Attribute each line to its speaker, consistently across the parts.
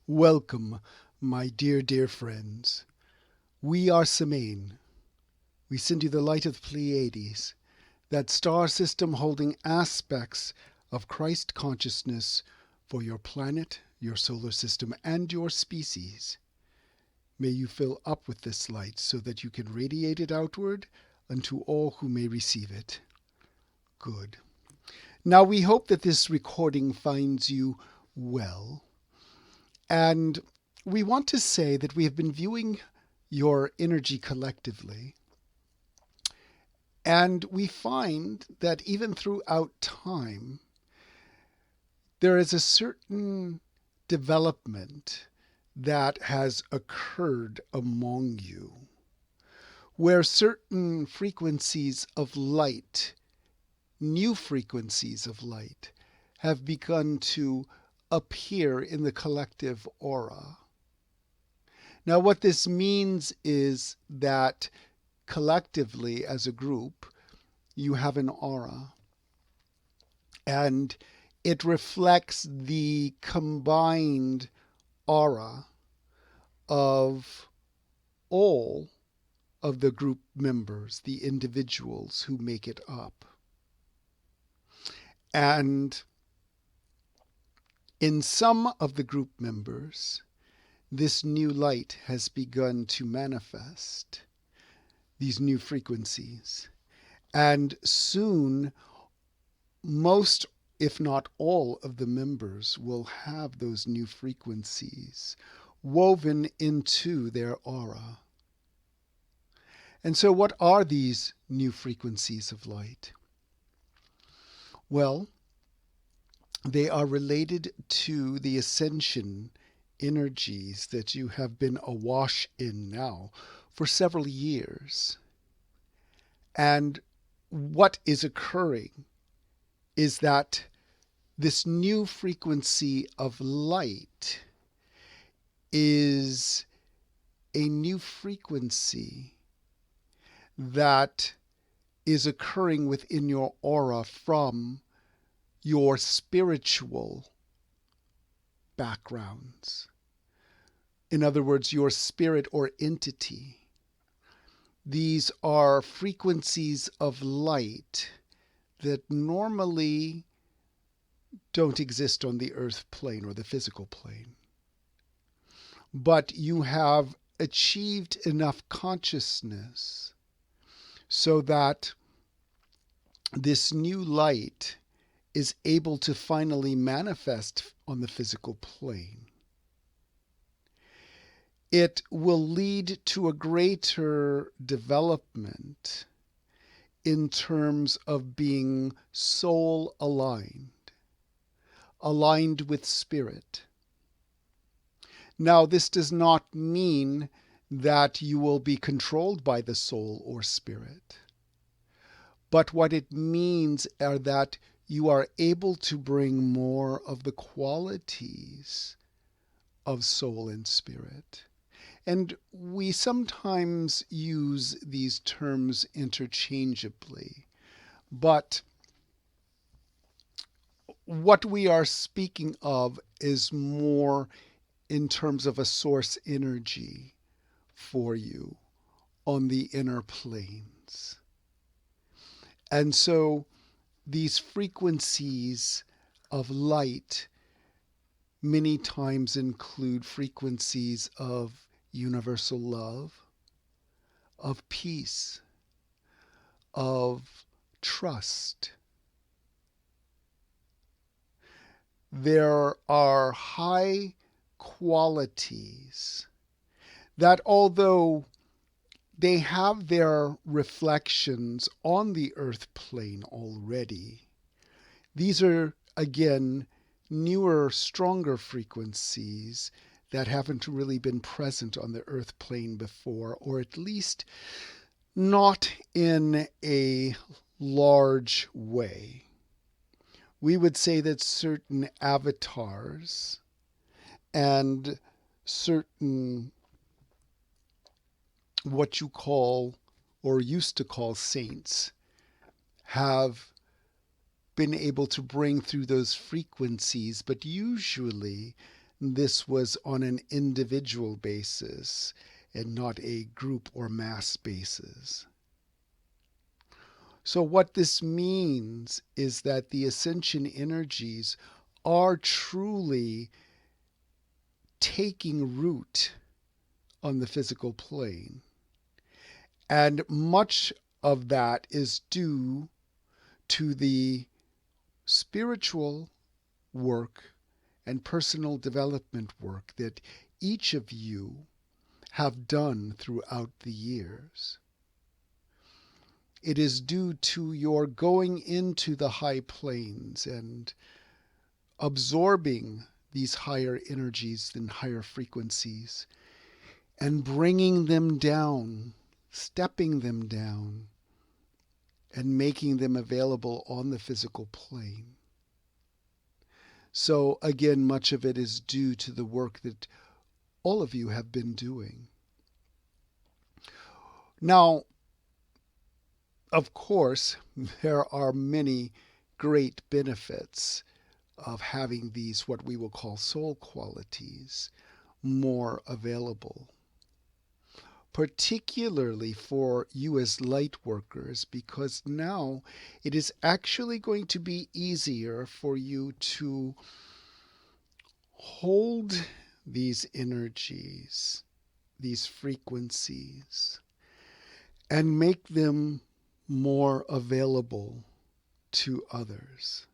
Speaker 1: Welcome, my dear, dear friends. We are Semaine. We send you the light of the Pleiades, that star system holding aspects of Christ consciousness for your planet, your solar system, and your species. May you fill up with this light so that you can radiate it outward unto all who may receive it. Good. Now we hope that this recording finds you well. And we want to say that we have been viewing your energy collectively. And we find that even throughout time, there is a certain development that has occurred among you, where certain frequencies of light, new frequencies of light, have begun to appear in the collective aura. Now, what this means is that collectively, as a group, you have an aura, and it reflects the combined aura of all of the group members, the individuals who make it up. And in some of the group members, this new light has begun to manifest, these new frequencies. And soon, most, if not all, of the members will have those new frequencies woven into their aura. And so what are these new frequencies of light? Well, they are related to the ascension energies that you have been awash in now for several years. And what is occurring is that this new frequency of light is a new frequency that is occurring within your aura from your spiritual backgrounds. In other words, your spirit or entity. These are frequencies of light that normally don't exist on the earth plane or the physical plane. But you have achieved enough consciousness so that this new light is able to finally manifest on the physical plane. It will lead to a greater development in terms of being soul aligned, aligned with spirit. Now, this does not mean that you will be controlled by the soul or spirit. But what it means are that you are able to bring more of the qualities of soul and spirit. And we sometimes use these terms interchangeably. But what we are speaking of is more in terms of a source energy for you on the inner planes. And so these frequencies of light many times include frequencies of universal love, of peace, of trust. There are high qualities that, although they have their reflections on the earth plane already, these are, again, newer, stronger frequencies that haven't really been present on the earth plane before, or at least not in a large way. We would say that certain avatars and certain what you call or used to call saints have been able to bring through those frequencies, but usually this was on an individual basis and not a group or mass basis. So what this means is that the ascension energies are truly taking root on the physical plane. And much of that is due to the spiritual work and personal development work that each of you have done throughout the years. It is due to your going into the high planes and absorbing these higher energies and higher frequencies and bringing them down, stepping them down, and making them available on the physical plane. So again, much of it is due to the work that all of you have been doing. Now, of course, there are many great benefits of having these, what we will call soul qualities, more available. Particularly for you as light workers, because now it is actually going to be easier for you to hold these energies, these frequencies, and make them more available to others.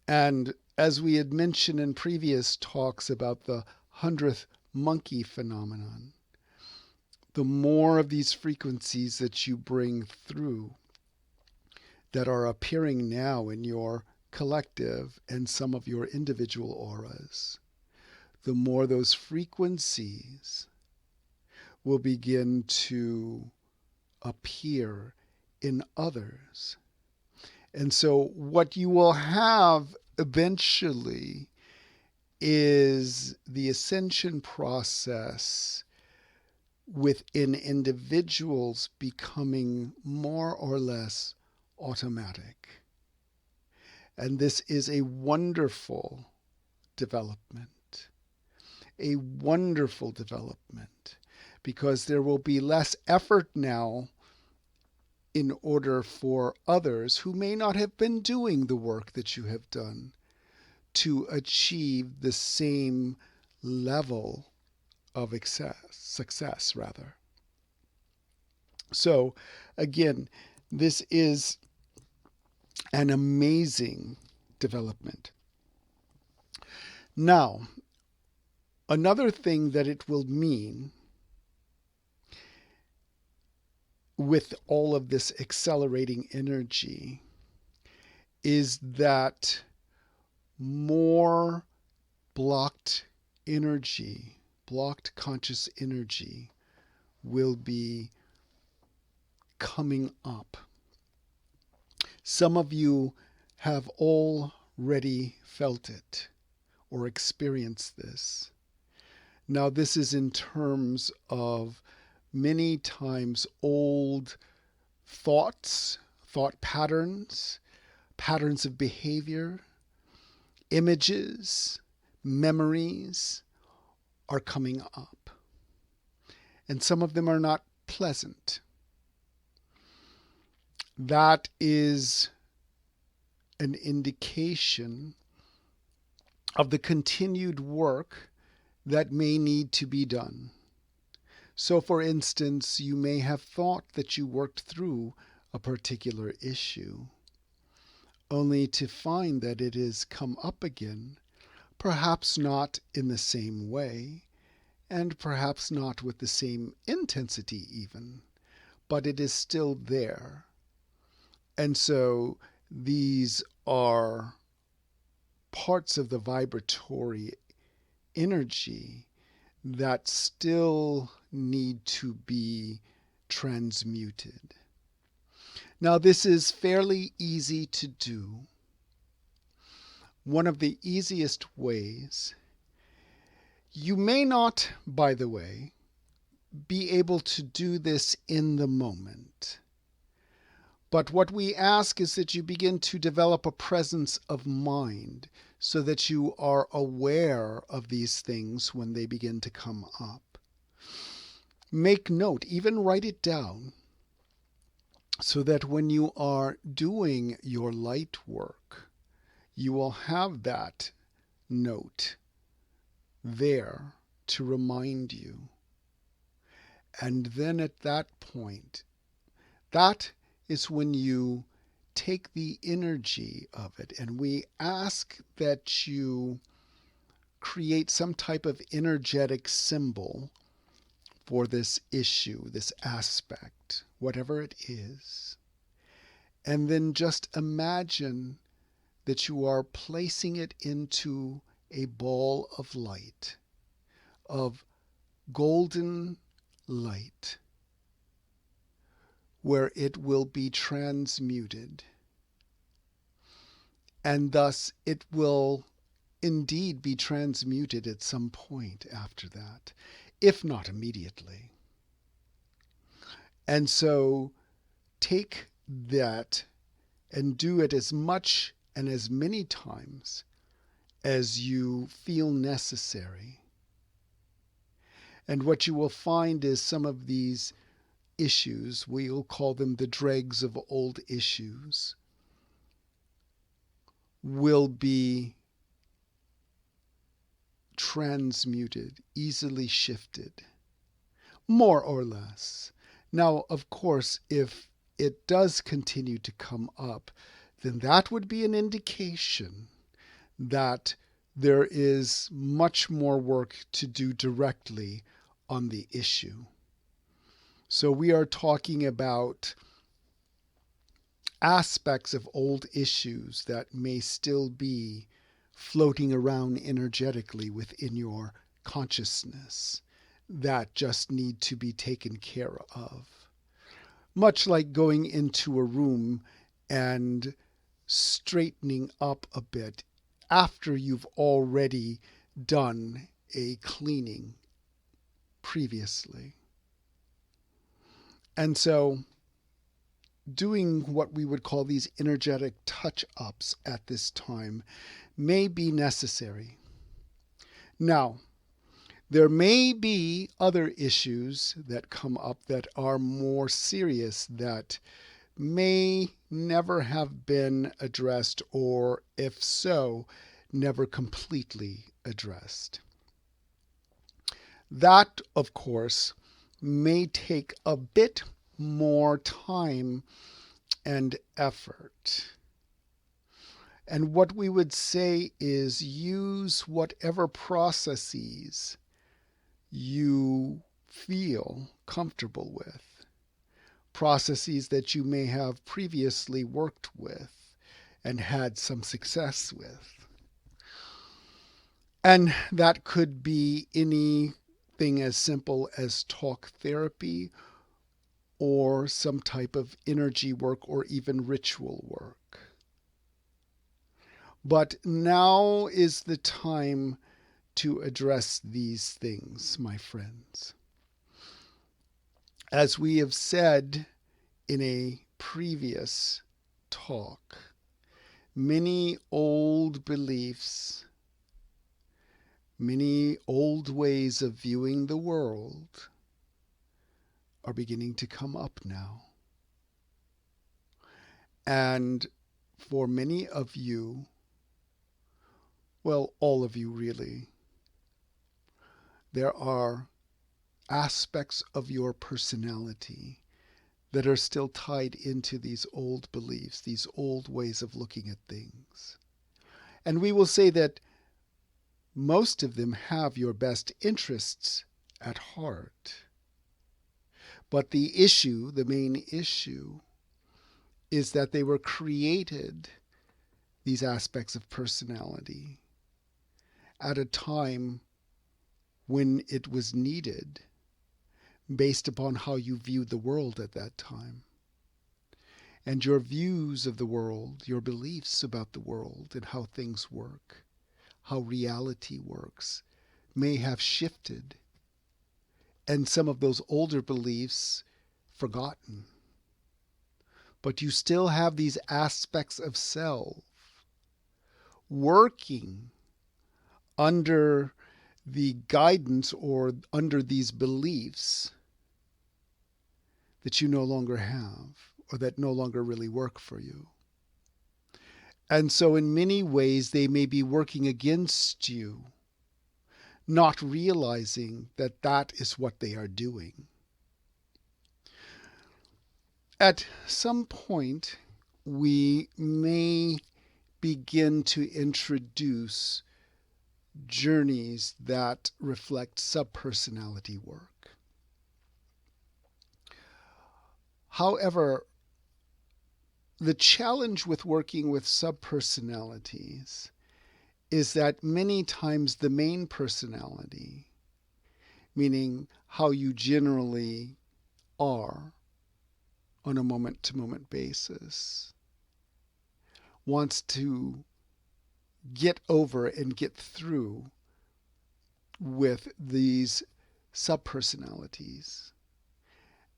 Speaker 1: And as we had mentioned in previous talks about the 100th monkey phenomenon, the more of these frequencies that you bring through that are appearing now in your collective and some of your individual auras, the more those frequencies will begin to appear in others. And so what you will have eventually is the ascension process within individuals becoming more or less automatic. And this is a wonderful development, because there will be less effort now in order for others who may not have been doing the work that you have done to achieve the same level of success. So again, this is an amazing development. Now, another thing that it will mean with all of this accelerating energy is that more blocked energy, blocked conscious energy will be coming up. Some of you have already felt it or experienced this. Now, this is in terms of many times old thoughts, thought patterns, patterns of behavior, images, memories are coming up. And some of them are not pleasant. That is an indication of the continued work that may need to be done. So, for instance, you may have thought that you worked through a particular issue, only to find that it has come up again, perhaps not in the same way, and perhaps not with the same intensity even, but it is still there. And so these are parts of the vibratory energy that still need to be transmuted. Now, this is fairly easy to do. One of the easiest ways. You may not, by the way, be able to do this in the moment, But what we ask is that you begin to develop a presence of mind so that you are aware of these things when they begin to come up. Make note, even write it down, so that when you are doing your light work, you will have that note there to remind you. And then at that point, that is when you take the energy of it, and we ask that you create some type of energetic symbol for this issue, this aspect, whatever it is. And then just imagine that you are placing it into a ball of light, of golden light, where it will be transmuted. And thus it will indeed be transmuted at some point after that, if not immediately. And so take that and do it as much and as many times as you feel necessary. And what you will find is some of these issues, we'll call them the dregs of old issues, will be transmuted, easily shifted, more or less. Now, of course, if it does continue to come up, then that would be an indication that there is much more work to do directly on the issue. So we are talking about aspects of old issues that may still be floating around energetically within your consciousness that just need to be taken care of. Much like going into a room and straightening up a bit after you've already done a cleaning previously. And so doing what we would call these energetic touch-ups at this time may be necessary. Now, there may be other issues that come up that are more serious that may never have been addressed, or if so, never completely addressed. That, of course, may take a bit more time and effort. And what we would say is use whatever processes you feel comfortable with. Processes that you may have previously worked with and had some success with. And that could be anything as simple as talk therapy, or some type of energy work, or even ritual work. But now is the time to address these things, my friends. As we have said in a previous talk, many old beliefs, many old ways of viewing the world are beginning to come up now. And for many of you, well, all of you really, there are aspects of your personality that are still tied into these old beliefs, these old ways of looking at things. And we will say that most of them have your best interests at heart. But the issue, the main issue, is that they were created, these aspects of personality, at a time when it was needed, based upon how you viewed the world at that time. And your views of the world, your beliefs about the world and how things work, how reality works, may have shifted, and some of those older beliefs forgotten. but you still have these aspects of self working under the guidance or under these beliefs that you no longer have or that no longer really work for you. And so in many ways, they may be working against you, not realizing that that is what they are doing. At some point, we may begin to introduce journeys that reflect subpersonality work. However, the challenge with working with subpersonalities is that many times the main personality, meaning how you generally are on a moment-to-moment basis, wants to get over and get through with these subpersonalities.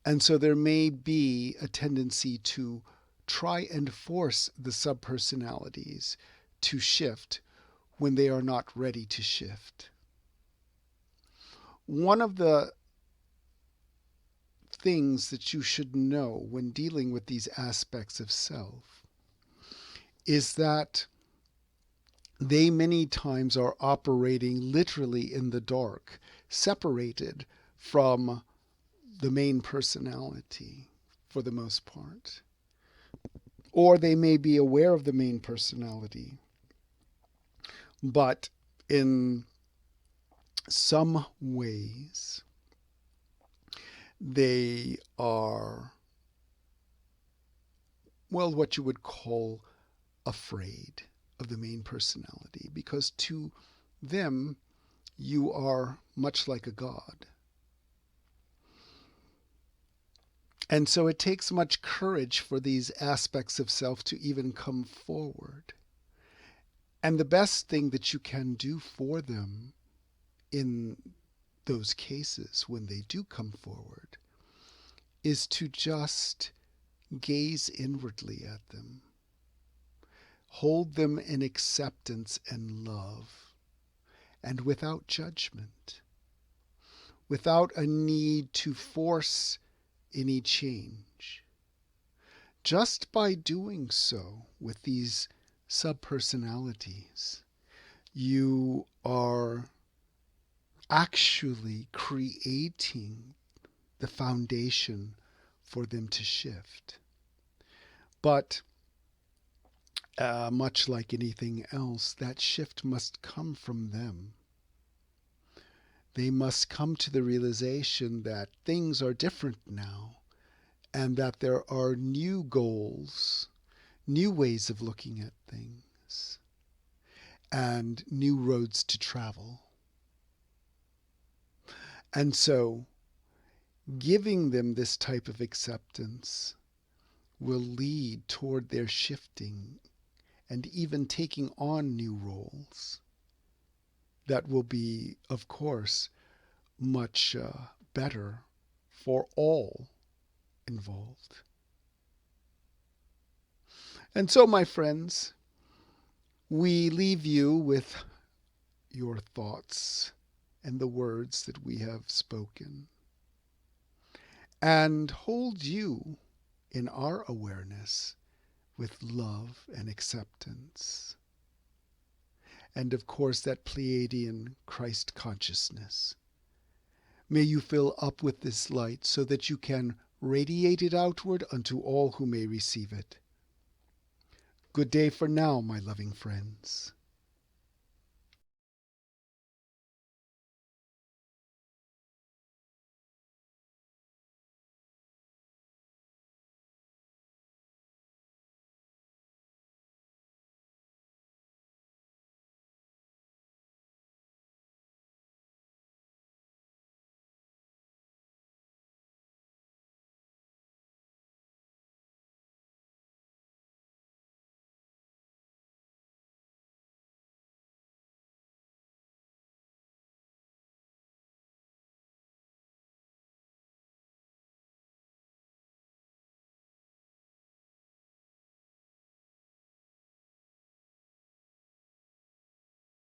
Speaker 1: And so there may be a tendency to try and force the subpersonalities to shift when they are not ready to shift. One of the things that you should know when dealing with these aspects of self is that they many times are operating literally in the dark, separated from the main personality for the most part. Or they may be aware of the main personality, but in some ways they are, well, what you would call afraid of the main personality, because to them you are much like a god. And so it takes much courage for these aspects of self to even come forward. And the best thing that you can do for them in those cases when they do come forward is to just gaze inwardly at them. Hold them in acceptance and love, and without judgment, without a need to force any change. Just by doing so with these subpersonalities, you are actually creating the foundation for them to shift. But much like anything else, that shift must come from them. They must come to the realization that things are different now, and that there are new goals, new ways of looking at things, and new roads to travel. And so, giving them this type of acceptance will lead toward their shifting and even taking on new roles that will be, of course, much better for all involved. And so, my friends, we leave you with your thoughts and the words that we have spoken, and hold you in our awareness with love and acceptance. And of course, that Pleiadian Christ consciousness. May you fill up with this light so that you can radiate it outward unto all who may receive it. Good day for now, my loving friends.